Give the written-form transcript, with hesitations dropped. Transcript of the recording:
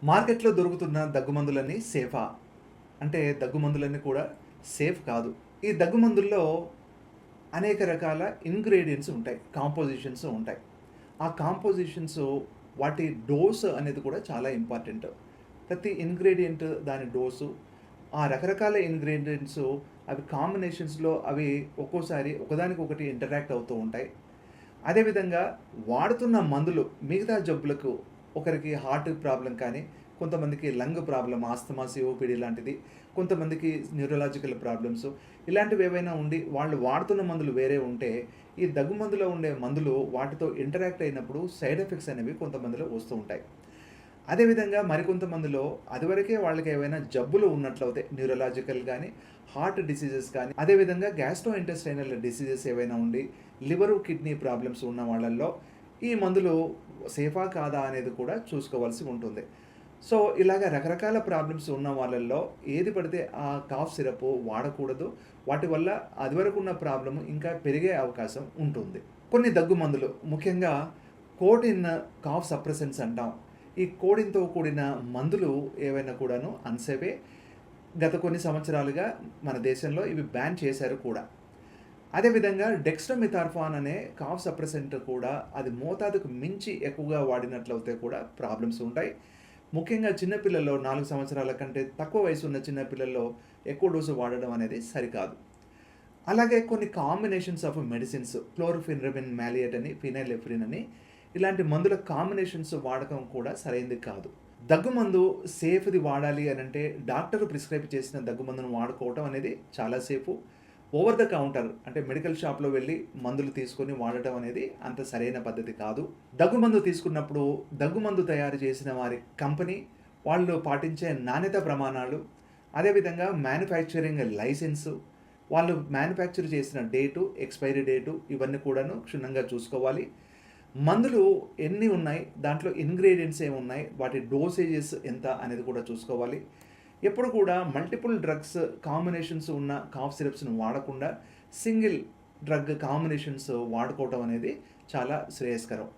మార్కెట్‌లో దొరుకుతున్న దగ్గుమందులన్నీ సేఫా? అంటే దగ్గుమందులన్నీ కూడా సేఫ్ కాదు. ఈ దగ్గుమందుల్లో అనేక రకాల ఇంగ్రీడియెంట్స్ ఉంటాయి. కాంపోజిషన్స్ ఉంటాయి. ఆ కాంపోజిషన్స్ వాటి డోస్ అనేది కూడా చాలా ఇంపార్టెంట్. ప్రతి ఇంగ్రీడియెంట్ దాని డోసు, ఆ రకరకాల ఇంగ్రీడియెంట్స్ అవి కాంబినేషన్స్‌లో అవి ఒక్కోసారి ఒకదానికొకటి ఇంటరాక్ట్ అవుతూ ఉంటాయి. అదేవిధంగా వాడుతున్న మందులు మిగతా జబ్బులకు ఒకరికి హార్ట్ ప్రాబ్లమ్ కానీ, కొంతమందికి లంగ్ ప్రాబ్లమ్ ఆస్తమా, సిఓపిడి లాంటిది, కొంతమందికి న్యూరలాజికల్ ప్రాబ్లమ్స్ ఇలాంటివి ఏవైనా ఉండి వాళ్ళు వాడుతున్న మందులు వేరే ఉంటే, ఈ దగ్గు మందులో ఉండే మందులు వాటితో ఇంటరాక్ట్ అయినప్పుడు సైడ్ ఎఫెక్ట్స్ అనేవి కొంతమందిలో వస్తూ ఉంటాయి. అదేవిధంగా మరికొంతమందిలో అదివరకే వాళ్ళకి ఏవైనా జబ్బులు ఉన్నట్లయితే న్యూరలాజికల్ గానీ, హార్ట్ డిసీజెస్ కానీ, అదేవిధంగా గ్యాస్ట్రో ఇంటెస్టైనల్ డిసీజెస్ ఏవైనా ఉండి, లివరు, కిడ్నీ ప్రాబ్లమ్స్ ఉన్న వాళ్ళల్లో ఈ మందులు సేఫా కాదా అనేది కూడా చూసుకోవాల్సి ఉంటుంది. సో, ఇలాగ రకరకాల ప్రాబ్లమ్స్ ఉన్న వాళ్ళల్లో ఏది పడితే ఆ కాఫ్ సిరప్ వాడకూడదు. వాటి వల్ల అదివరకున్న ప్రాబ్లమ్ ఇంకా పెరిగే అవకాశం ఉంటుంది. కొన్ని దగ్గు మందులు ముఖ్యంగా కోడిన్ కాఫ్ సప్రెసెంట్స్ అంటాం. ఈ కోడిన్‌తో కూడిన మందులు ఏవైనా కూడాను అన్‌సేఫే. గత కొన్ని సంవత్సరాలుగా మన దేశంలో ఇవి బ్యాన్ చేశారు కూడా. అదేవిధంగా డెక్స్ట్రోమెథార్ఫాన్ అనే కాఫ్ సప్రెసెంట్ కూడా అది మోతాదుకు మించి ఎక్కువగా వాడినట్లయితే కూడా ప్రాబ్లమ్స్ ఉంటాయి. ముఖ్యంగా చిన్న పిల్లల్లో 4 సంవత్సరాల కంటే తక్కువ వయసు ఉన్న చిన్న పిల్లల్లో ఎక్కువ డోసు వాడడం అనేది సరికాదు. అలాగే కొన్ని కాంబినేషన్స్ ఆఫ్ మెడిసిన్స్ క్లోరోఫెన్రమిన్ మాలియేట్ అని, ఫినైలెఫ్రిన్ అని ఇలాంటి మందుల కాంబినేషన్స్ వాడకం కూడా సరైనది కాదు. దగ్గుమందు సేఫ్‌ది వాడాలి అనంటే డాక్టర్ ప్రిస్క్రైబ్ చేసిన దగ్గుమందును వాడుకోవటం అనేది చాలా సేఫు. ఓవర్ ద కౌంటర్ అంటే మెడికల్ షాప్‌లో వెళ్లి మందులు తీసుకొని వాడటం అనేది అంత సరైన పద్ధతి కాదు. దగ్గుమందు తీసుకున్నప్పుడు దగ్గుమందు తయారు చేసిన వారి కంపెనీ, వాళ్ళు పాటించే నాణ్యత ప్రమాణాలు, అదేవిధంగా మ్యానుఫ్యాక్చరింగ్ లైసెన్సు, వాళ్ళు మ్యానుఫ్యాక్చర్ చేసిన డేటు, ఎక్స్‌పైరీ డేటు ఇవన్నీ కూడాను క్షుణ్ణంగా చూసుకోవాలి. మందులు ఎన్ని ఉన్నాయి, దాంట్లో ఇంగ్రీడియెంట్స్ ఏమున్నాయి, వాటి డోసేజెస్ ఎంత అనేది కూడా చూసుకోవాలి. ఎప్పుడు కూడా మల్టిపుల్ డ్రగ్స్ కాంబినేషన్స్ ఉన్న కాఫ్ సిరప్స్‌ని వాడకుండా సింగిల్ డ్రగ్ కాంబినేషన్స్ వాడుకోవటం అనేది చాలా శ్రేయస్కరం.